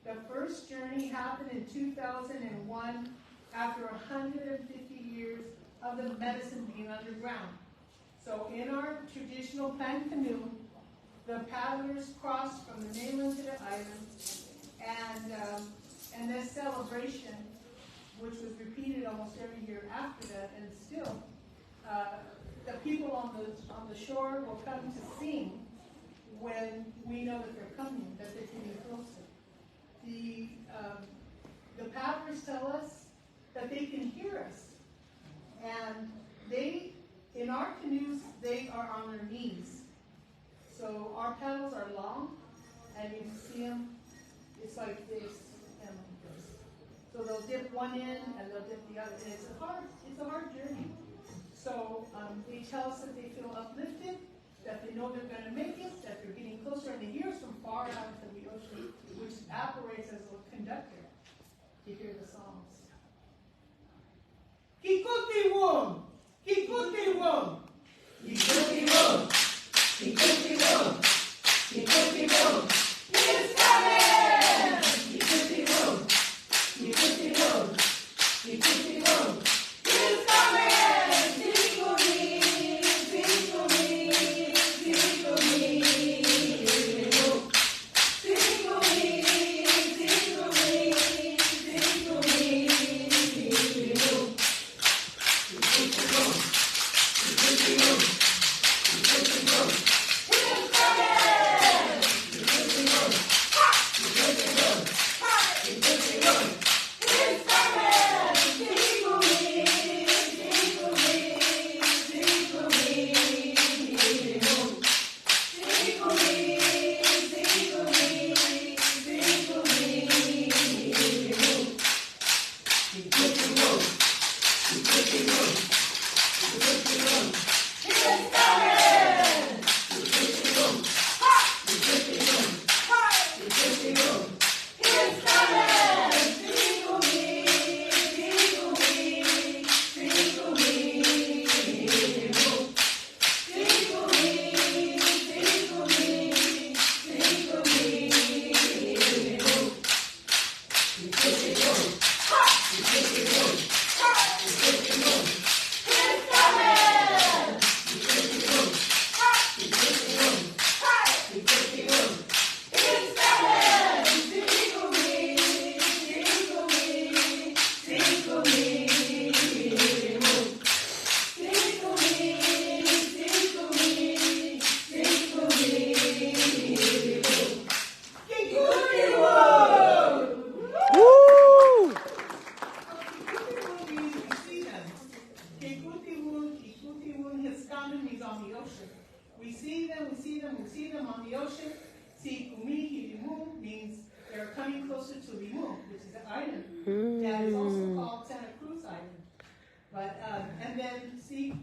The first journey happened in 2001 after 150 years of the medicine being underground. So in our traditional plank canoe, the paddlers crossed from the mainland to the island, and this celebration, which was repeated almost every year after that, and still, the people on the shore will come to sing when we know that they're coming, that they're getting closer. The paddlers tell us that they can hear us, and in our canoes, they are on their knees. So our paddles are long, and you can see them, it's like this and like this. So they'll dip one in, and they'll dip the other, and it's a hard journey. So they tell us that they feel uplifted, that they know they're going to make it, that they're getting closer, and they hear us from far out into the ocean, which operates as a conductor to hear the songs. Kikuti-wum! Kikuti-wum! Kikuti-wum! Kikuti-wum! Kikuti-wum! It's coming! Kikuti-wum! Kikuti-wum! Kikuti-wum! It's coming! It's We see them on the ocean. See, Umihilimu means they're coming closer to Limu, which is an island that is also called Santa Cruz Island. But and then see,